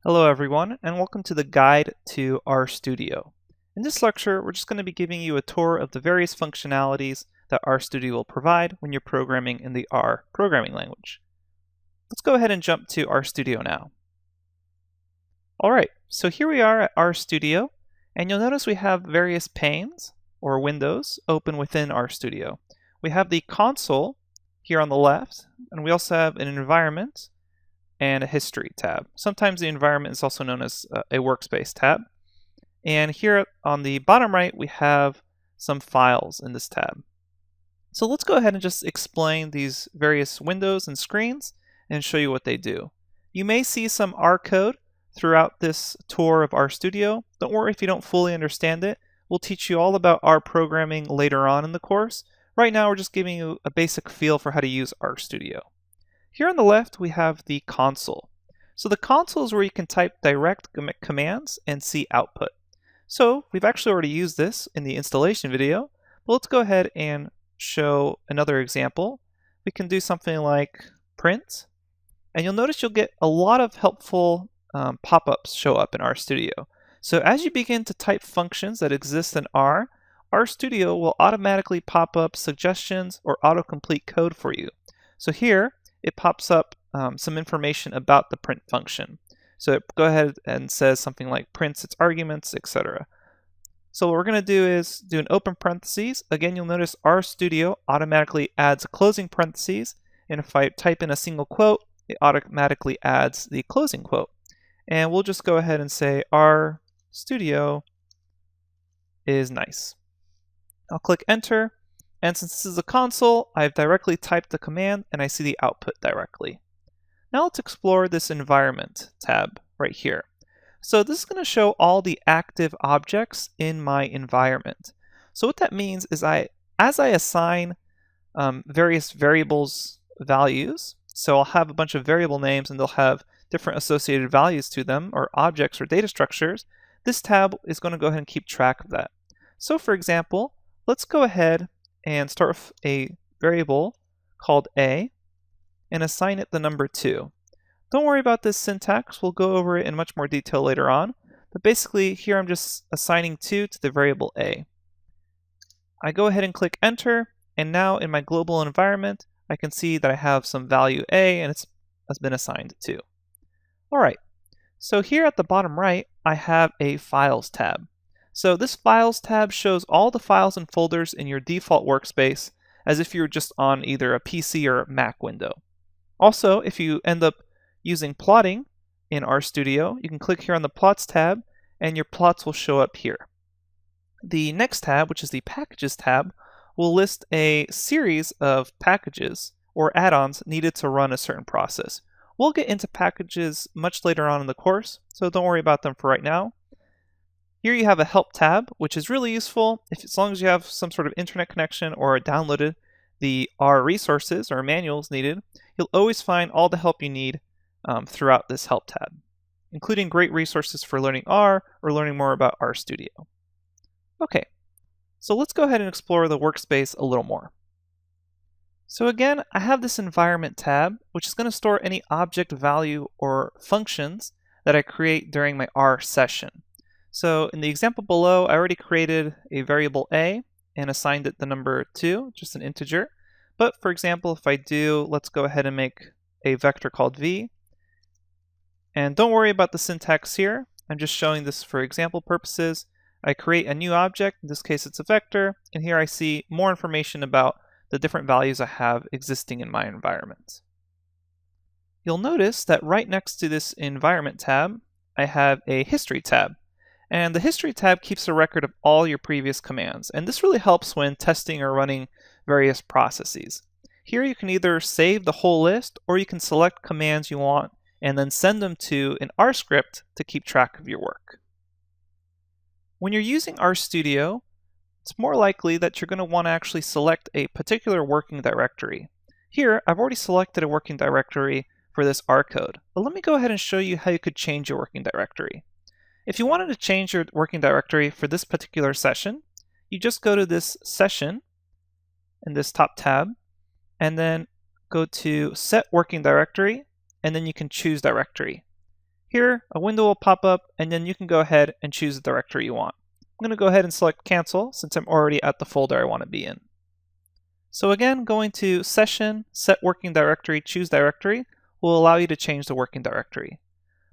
Hello everyone, and welcome to the Guide to RStudio. In this lecture, we're just going to be giving you a tour of the various functionalities that RStudio will provide when you're programming in the R programming language. Let's go ahead and jump to RStudio now. Alright, so here we are at RStudio, and you'll notice we have various panes, or windows, open within RStudio. We have the console here on the left, and we also have an environment and a history tab. Sometimes the environment is also known as a workspace tab. And here on the bottom right, we have some files in this tab. So let's go ahead and just explain these various windows and screens and show you what they do. You may see some R code throughout this tour of RStudio. Don't worry if you don't fully understand it. We'll teach you all about R programming later on in the course. Right now, we're just giving you a basic feel for how to use RStudio. Here on the left, we have the console. So the console is where you can type direct commands and see output. So we've actually already used this in the installation video, but let's go ahead and show another example. We can do something like print, and you'll notice you'll get a lot of helpful pop-ups show up in RStudio. So as you begin to type functions that exist in R, RStudio will automatically pop up suggestions or autocomplete code for you. So here, it pops up some information about the print function. So it go ahead and says something like prints its arguments, etc. So what we're going to do is do an open parentheses. Again, you'll notice RStudio automatically adds a closing parentheses, and if I type in a single quote, it automatically adds the closing quote. And we'll just go ahead and say RStudio is nice. I'll click enter. And since this is a console, I've directly typed the command and I see the output directly. Now let's explore this environment tab right here. So this is going to show all the active objects in my environment. So what that means is as I assign various variables values, so I'll have a bunch of variable names and they'll have different associated values to them, or objects or data structures, this tab is going to go ahead and keep track of that. So for example, let's go ahead and start with a variable called a and assign it the number 2. Don't worry about this syntax, we'll go over it in much more detail later on, but basically here I'm just assigning 2 to the variable a. I go ahead and click enter, and now in my global environment I can see that I have some value a and it's been assigned to. Alright, so here at the bottom right I have a files tab. So this Files tab shows all the files and folders in your default workspace as if you were just on either a PC or Mac window. Also, if you end up using plotting in RStudio, you can click here on the Plots tab and your plots will show up here. The next tab, which is the Packages tab, will list a series of packages or add-ons needed to run a certain process. We'll get into packages much later on in the course, so don't worry about them for right now. Here you have a help tab, which is really useful as long as you have some sort of internet connection or downloaded the R resources or manuals needed. You'll always find all the help you need throughout this help tab, including great resources for learning R or learning more about RStudio. Okay, so let's go ahead and explore the workspace a little more. So again, I have this environment tab, which is going to store any object value or functions that I create during my R session. So in the example below, I already created a variable a and assigned it the number 2, just an integer. But for example, if I do, let's go ahead and make a vector called v. And don't worry about the syntax here. I'm just showing this for example purposes. I create a new object, in this case it's a vector, and here I see more information about the different values I have existing in my environment. You'll notice that right next to this environment tab, I have a history tab. And the history tab keeps a record of all your previous commands, and this really helps when testing or running various processes. Here you can either save the whole list or you can select commands you want and then send them to an R script to keep track of your work. When you're using RStudio, it's more likely that you're going to want to actually select a particular working directory. Here, I've already selected a working directory for this R code, but let me go ahead and show you how you could change your working directory. If you wanted to change your working directory for this particular session, you just go to this session in this top tab, and then go to Set Working Directory, and then you can choose directory. Here, a window will pop up, and then you can go ahead and choose the directory you want. I'm going to go ahead and select Cancel since I'm already at the folder I want to be in. So again, going to Session, Set Working Directory, Choose Directory will allow you to change the working directory.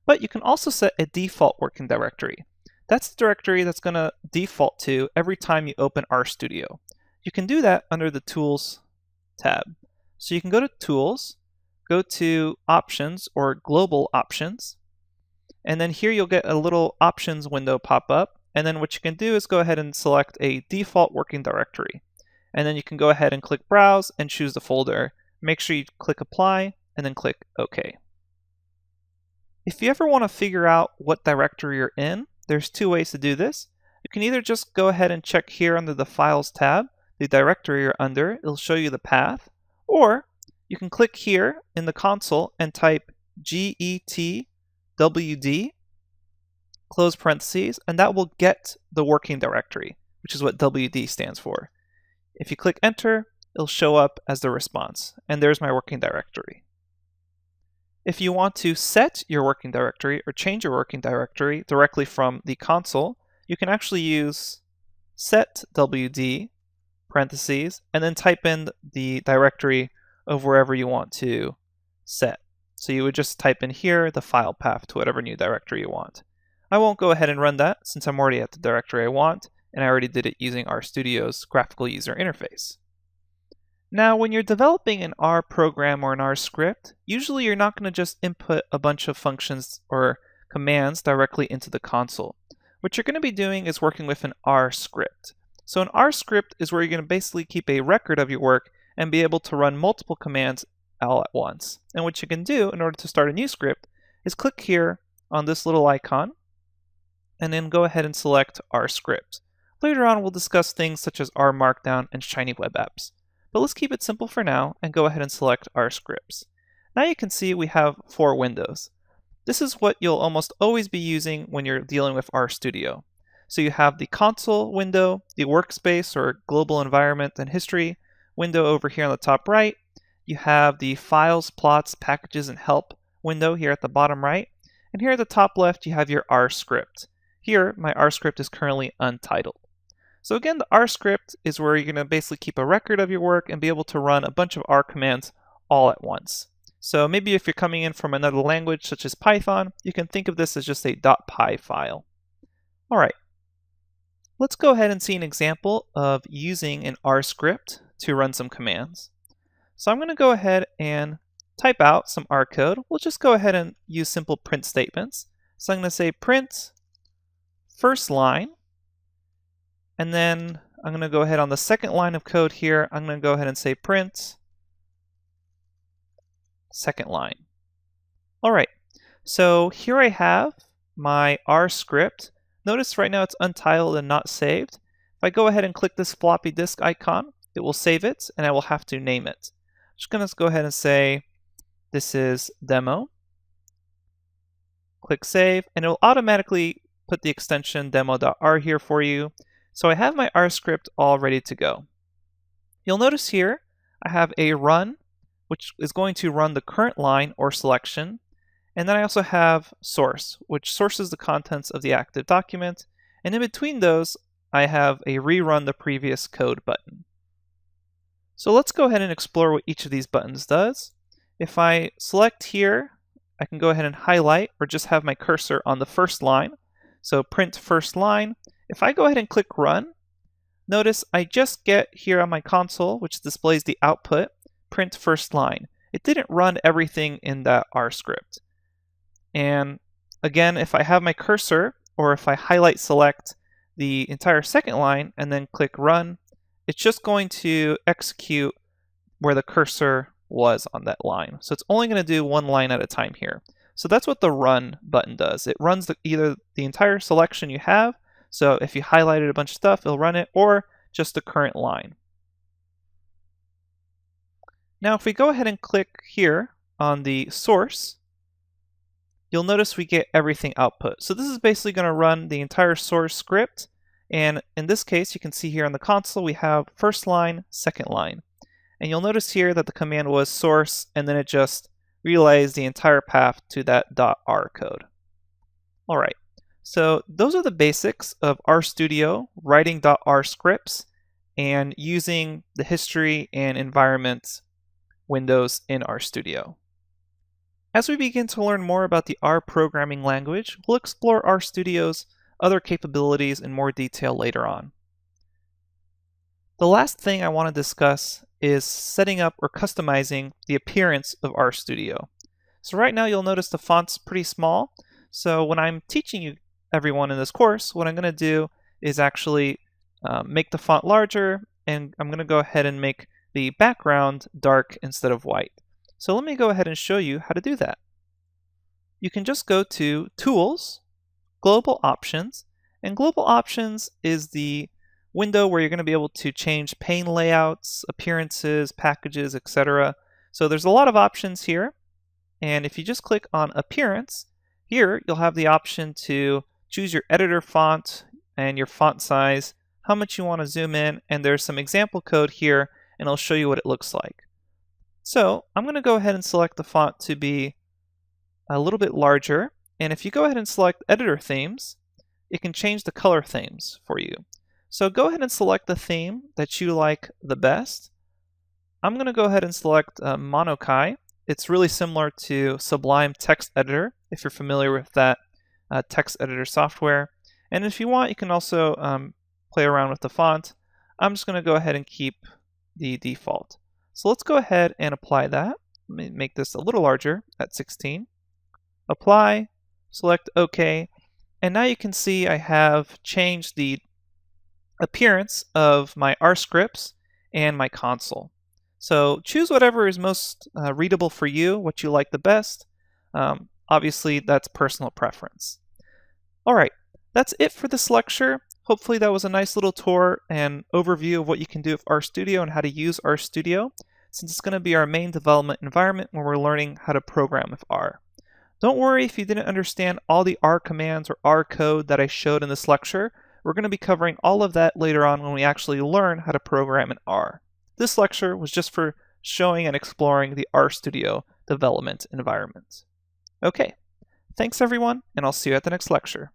But you can also set a default working directory. That's the directory that's going to default to every time you open RStudio. You can do that under the Tools tab. So you can go to Tools, go to Options or Global Options, and then here you'll get a little Options window pop up, and then what you can do is go ahead and select a default working directory. And then you can go ahead and click Browse and choose the folder. Make sure you click Apply and then click OK. If you ever want to figure out what directory you're in, there's two ways to do this. You can either just go ahead and check here under the Files tab, the directory you're under, it'll show you the path, or you can click here in the console and type getwd, close parentheses, and that will get the working directory, which is what WD stands for. If you click Enter, it'll show up as the response, and there's my working directory. If you want to set your working directory or change your working directory directly from the console, you can actually use setwd, parentheses, and then type in the directory of wherever you want to set. So you would just type in here the file path to whatever new directory you want. I won't go ahead and run that since I'm already at the directory I want, and I already did it using RStudio's graphical user interface. Now, when you're developing an R program or an R script, usually you're not going to just input a bunch of functions or commands directly into the console. What you're going to be doing is working with an R script. So an R script is where you're going to basically keep a record of your work and be able to run multiple commands all at once. And what you can do in order to start a new script is click here on this little icon and then go ahead and select R script. Later on, we'll discuss things such as R Markdown and Shiny Web Apps. But let's keep it simple for now and go ahead and select R scripts. Now you can see we have 4 windows. This is what you'll almost always be using when you're dealing with RStudio. So you have the console window, the workspace or global environment and history window over here on the top right. You have the files, plots, packages, and help window here at the bottom right. And here at the top left, you have your R script. Here, my R script is currently untitled. So again, the R script is where you're going to basically keep a record of your work and be able to run a bunch of R commands all at once. So maybe if you're coming in from another language such as Python, you can think of this as just a .py file. All right, let's go ahead and see an example of using an R script to run some commands. So I'm going to go ahead and type out some R code. We'll just go ahead and use simple print statements. So I'm going to say print first line. And then I'm going to go ahead on the second line of code here. I'm going to go ahead and say print second line. All right, so here I have my R script. Notice right now it's untitled and not saved. If I go ahead and click this floppy disk icon, it will save it, and I will have to name it. I'm just going to go ahead and say this is demo. Click save, and it will automatically put the extension demo.r here for you. So I have my R script all ready to go. You'll notice here I have a run, which is going to run the current line or selection. And then I also have source, which sources the contents of the active document. And in between those, I have a rerun the previous code button. So let's go ahead and explore what each of these buttons does. If I select here, I can go ahead and highlight or just have my cursor on the first line. So print first line. If I go ahead and click run, notice I just get here on my console, which displays the output, print first line. It didn't run everything in that R script. And again, if I have my cursor, or if I highlight select the entire second line and then click run, it's just going to execute where the cursor was on that line. So it's only going to do one line at a time here. So that's what the run button does. It runs either the entire selection you have. So if you highlighted a bunch of stuff, it'll run it, or just the current line. Now, if we go ahead and click here on the source, you'll notice we get everything output. So this is basically going to run the entire source script. And in this case, you can see here on the console, we have first line, second line. And you'll notice here that the command was source, and then it just realized the entire path to that .r code. All right, so those are the basics of RStudio, writing .r scripts, and using the history and environment windows in RStudio. As we begin to learn more about the R programming language, we'll explore RStudio's other capabilities in more detail later on. The last thing I want to discuss is setting up or customizing the appearance of RStudio. So right now you'll notice the font's pretty small. So when I'm teaching everyone in this course, what I'm going to do is actually make the font larger, and I'm going to go ahead and make the background dark instead of white. So let me go ahead and show you how to do that. You can just go to Tools, Global Options, and Global Options is the window where you're going to be able to change pane layouts, appearances, packages, etc. So there's a lot of options here. And if you just click on Appearance, here you'll have the option to choose your editor font and your font size, how much you want to zoom in, and there's some example code here, and I'll show you what it looks like. So I'm going to go ahead and select the font to be a little bit larger, and if you go ahead and select Editor Themes, it can change the color themes for you. So go ahead and select the theme that you like the best. I'm going to go ahead and select Monokai. It's really similar to Sublime Text Editor, if you're familiar with that text editor software. And if you want, you can also play around with the font. I'm just going to go ahead and keep the default. So let's go ahead and apply that. Let me make this a little larger at 16. Apply, select OK, and now you can see I have changed the appearance of my R scripts and my console. So choose whatever is most readable for you, what you like the best. Obviously, that's personal preference. All right, that's it for this lecture. Hopefully that was a nice little tour and overview of what you can do with RStudio and how to use RStudio, since it's going to be our main development environment when we're learning how to program with R. Don't worry if you didn't understand all the R commands or R code that I showed in this lecture. We're going to be covering all of that later on when we actually learn how to program in R. This lecture was just for showing and exploring the RStudio development environment. Okay, thanks everyone, and I'll see you at the next lecture.